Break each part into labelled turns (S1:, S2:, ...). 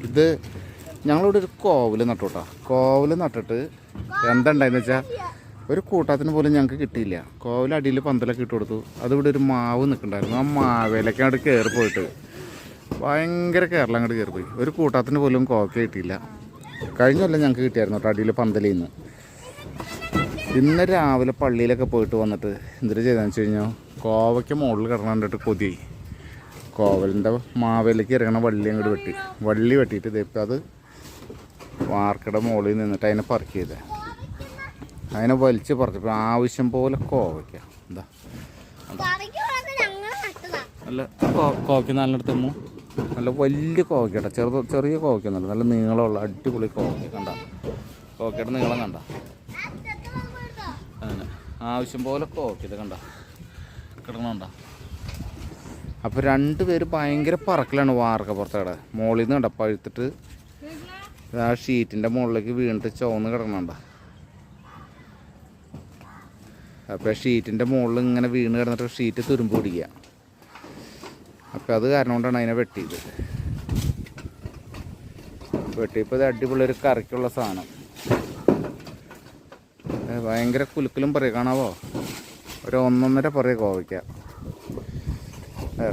S1: ഇത് ഞങ്ങളിവിടെ ഒരു കോവിൽ നട്ടു കേട്ടോ. കോവിൽ നട്ടിട്ട് എന്തുണ്ടായെന്ന് വെച്ചാൽ ഒരു കൂട്ടത്തിന് പോലും ഞങ്ങൾക്ക് കിട്ടിയില്ല. കോവിൽ അടിയിൽ പന്തലൊക്കെ ഇട്ട് കൊടുത്തു. അതിവിടെ ഒരു മാവ് നിൽക്കുന്നുണ്ടായിരുന്നു. ആ മാവേലൊക്കെ അങ്ങോട്ട് കയറി പോയിട്ട് ഭയങ്കര കേരളം അങ്ങോട്ട് കയറിപ്പോയി. ഒരു കൂട്ടത്തിന് പോലും കോവയ്ക്ക കിട്ടിയില്ല. കഴിഞ്ഞല്ല ഞങ്ങൾക്ക് കിട്ടിയായിരുന്നു കേട്ടോ അടിയിൽ പന്തലിൽ നിന്ന്. ഇന്ന് രാവിലെ പള്ളിയിലൊക്കെ പോയിട്ട് വന്നിട്ട് എന്തൊരു ചെയ്താന്ന് വെച്ച് കഴിഞ്ഞാൽ കോവയ്ക്ക് മുകളിൽ കിടന്ന് കണ്ടിട്ട് കൊതിയായി. കോവലിൻ്റെ മാവേലേക്ക് ഇറങ്ങണ വള്ളി അങ്ങോട്ട് വള്ളി വെട്ടിയിട്ട് ഇതിപ്പോൾ അത് വാർക്കയുടെ മുകളിൽ നിന്നിട്ട് അതിനെ പറക്കി ചെയ്തേ. അതിനെ വലിച്ച് പറിച്ചപ്പോൾ ആവശ്യം പോലെ കോവയ്ക്ക. എന്താ നല്ല കോവയ്ക്ക നല്ലെടുത്തമ്മു നല്ല വലിയ കോവയ്ക്കട്ടെ. ചെറിയ കോവയ്ക്കൊന്നുമല്ല, നല്ല നീളമുള്ള അടിപൊളി കോവയ്ക്ക. കണ്ട കോവയ്ക്കയുടെ നീളം കണ്ട. അങ്ങനെ ആവശ്യം പോലെ കോവയ്ക്ക കണ്ട കിടക്കണണ്ട. അപ്പോൾ രണ്ടുപേര് ഭയങ്കര പറക്കലാണ് വാർക്ക പുറത്തവിടെ. മുകളിൽ നിന്ന് കണ്ട പഴുത്തിട്ട് ആ ഷീറ്റിൻ്റെ മുകളിലേക്ക് വീണിട്ട് ചുവന്ന് കിടക്കണണ്ട. അപ്പോൾ ഷീറ്റിൻ്റെ മുകളിൽ ഇങ്ങനെ വീണ് കിടന്നിട്ട് ഷീറ്റ് തുരുമ്പ് പിടിക്കുക. അപ്പോൾ അത് കാരണം കൊണ്ടാണ് അതിനെ വെട്ടിയത്. വെട്ടിയപ്പോൾ ഇത് അടിപൊളി ഒരു കറിക്കുള്ള സാധനം. ഭയങ്കര കുലുക്കലും പറയുക കാണാവോ. ഒരു 1.5 പറയുക കോവയ്ക്ക.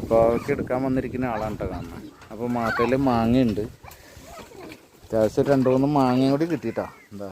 S1: കോവയ്ക്ക എടുക്കാൻ വന്നിരിക്കുന്ന ആളാണ് കേട്ടോ കാണുന്നത്. അപ്പോൾ മാത്തയിൽ മാങ്ങയുണ്ട്. അത്യാവശ്യം 2-3 മാങ്ങയും കൂടി കിട്ടിയിട്ടാ. എന്താ